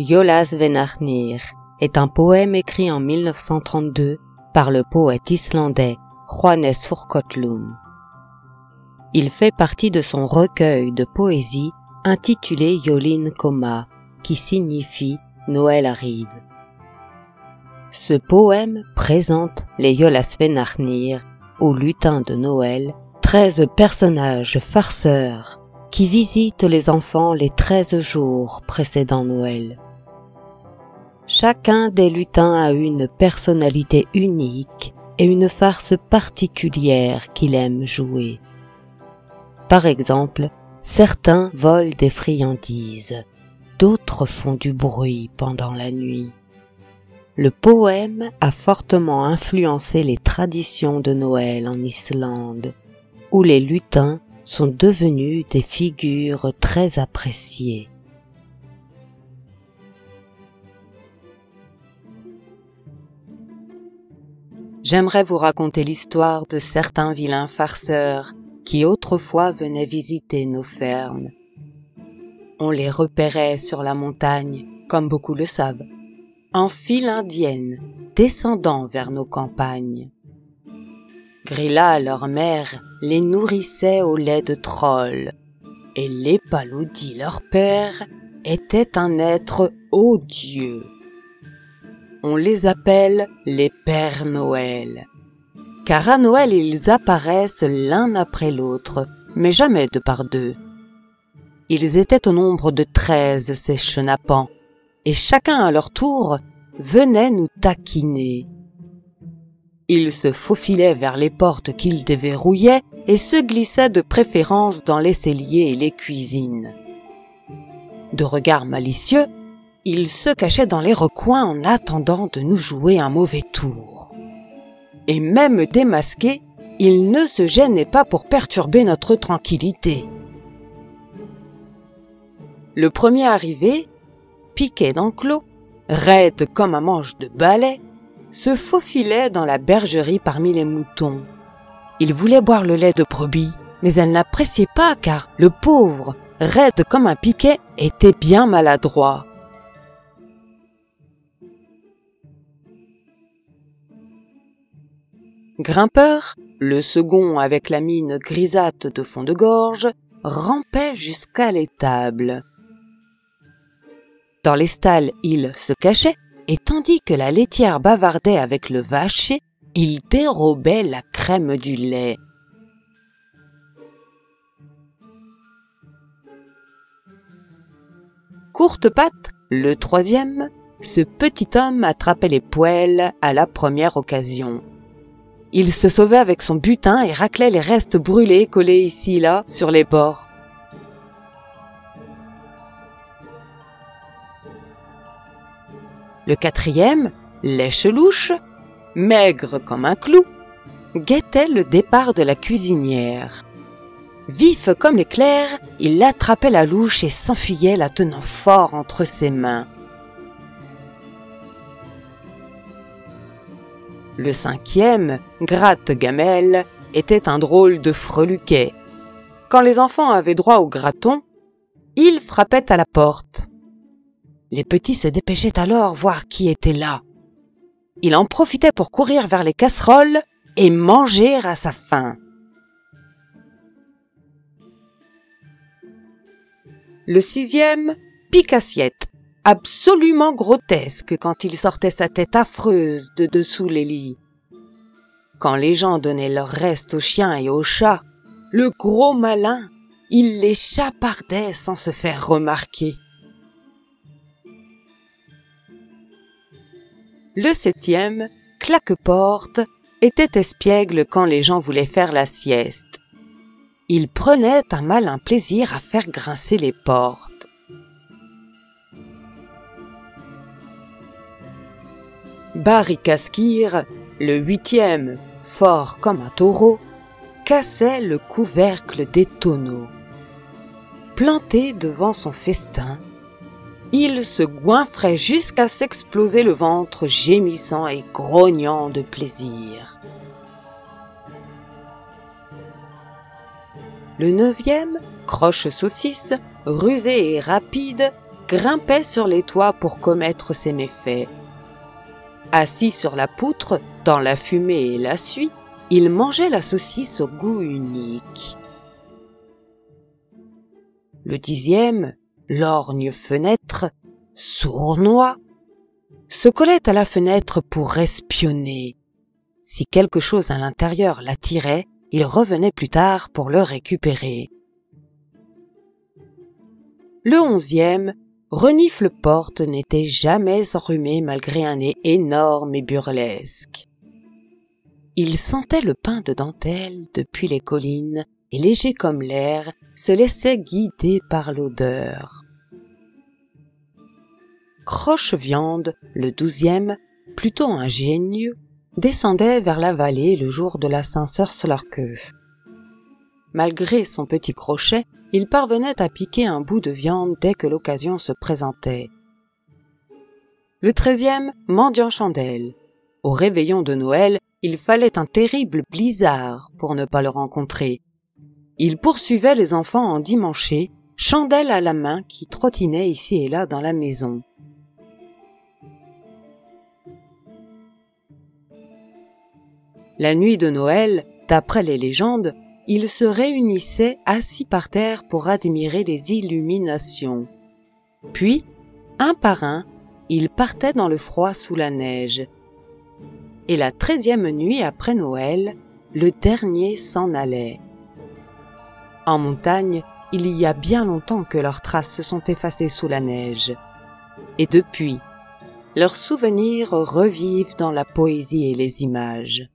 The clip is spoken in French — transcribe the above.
Jólas Venarnir est un poème écrit en 1932 par le poète islandais Jóhannes Þórkallur. Il fait partie de son recueil de poésie intitulé Jólin koma, qui signifie Noël arrive. Ce poème présente les Jólas Venarnir, ou lutins de Noël, 13 personnages farceurs qui visitent les enfants les 13 jours précédant Noël. Chacun des lutins a une personnalité unique et une farce particulière qu'il aime jouer. Par exemple, certains volent des friandises, d'autres font du bruit pendant la nuit. Le poème a fortement influencé les traditions de Noël en Islande, où les lutins sont devenus des figures très appréciées. J'aimerais vous raconter l'histoire de certains vilains farceurs qui autrefois venaient visiter nos fermes. On les repérait sur la montagne, comme beaucoup le savent, en file indienne, descendant vers nos campagnes. Grilla, leur mère, les nourrissait au lait de troll, et l'Épaloudi, leur père, était un être odieux. On les appelle les Pères Noël, car à Noël ils apparaissent l'un après l'autre, mais jamais deux par deux. Ils étaient au nombre de 13, ces chenapans, et chacun à leur tour venait nous taquiner. Ils se faufilaient vers les portes qu'ils déverrouillaient et se glissaient de préférence dans les celliers et les cuisines. De regard malicieux, ils se cachaient dans les recoins en attendant de nous jouer un mauvais tour. Et même démasqués, ils ne se gênaient pas pour perturber notre tranquillité. Le premier arrivé, piqué d'enclos, raide comme un manche de balai, se faufilait dans la bergerie parmi les moutons. Il voulait boire le lait de brebis, mais elle n'appréciait pas car le pauvre, raide comme un piquet, était bien maladroit. Grimpeur, le second avec la mine grisâtre de fond de gorge, rampait jusqu'à l'étable. Dans les stalles, il se cachait, et tandis que la laitière bavardait avec le vacher, il dérobait la crème du lait. Courtepatte, le troisième, ce petit homme attrapait les poêles à la première occasion. Il se sauvait avec son butin et raclait les restes brûlés collés ici et là sur les bords. Le quatrième, Lèche-Louche, maigre comme un clou, guettait le départ de la cuisinière. Vif comme l'éclair, il attrapait la louche et s'enfuyait la tenant fort entre ses mains. Le cinquième, Gratte-Gamelle, était un drôle de freluquet. Quand les enfants avaient droit au graton, il frappait à la porte. Les petits se dépêchaient alors voir qui était là. Il en profitait pour courir vers les casseroles et manger à sa faim. Le sixième, Pique-Assiette, absolument grotesque quand il sortait sa tête affreuse de dessous les lits. Quand les gens donnaient leur reste aux chiens et aux chats, le gros malin, il les chapardait sans se faire remarquer. Le septième, Claque-Porte, était espiègle quand les gens voulaient faire la sieste. Il prenait un malin plaisir à faire grincer les portes. Barricaskir, le huitième, fort comme un taureau, cassait le couvercle des tonneaux. Planté devant son festin, il se goinfrait jusqu'à s'exploser le ventre gémissant et grognant de plaisir. Le neuvième, Croche-Saucisse, rusé et rapide, grimpait sur les toits pour commettre ses méfaits. Assis sur la poutre, dans la fumée et la suie, il mangeait la saucisse au goût unique. Le 10e, lorgne fenêtre, sournois, se collait à la fenêtre pour espionner. Si quelque chose à l'intérieur l'attirait, il revenait plus tard pour le récupérer. Le 11e, Renifle-Porte n'était jamais enrhumé malgré un nez énorme et burlesque. Il sentait le pain de dentelle depuis les collines et léger comme l'air, se laissait guider par l'odeur. Croche-Viande, le 12e, plutôt ingénieux, descendait vers la vallée le jour de la Saint-Sœur-sur-leur-Queue. Malgré son petit crochet, il parvenait à piquer un bout de viande dès que l'occasion se présentait. Le 13e, mendiant chandelle. Au réveillon de Noël, il fallait un terrible blizzard pour ne pas le rencontrer. Il poursuivait les enfants endimanchés, chandelle à la main qui trottinaient ici et là dans la maison. La nuit de Noël, d'après les légendes, ils se réunissaient assis par terre pour admirer les illuminations. Puis, un par un, ils partaient dans le froid sous la neige. Et la 13e nuit après Noël, le dernier s'en allait. En montagne, il y a bien longtemps que leurs traces se sont effacées sous la neige. Et depuis, leurs souvenirs revivent dans la poésie et les images.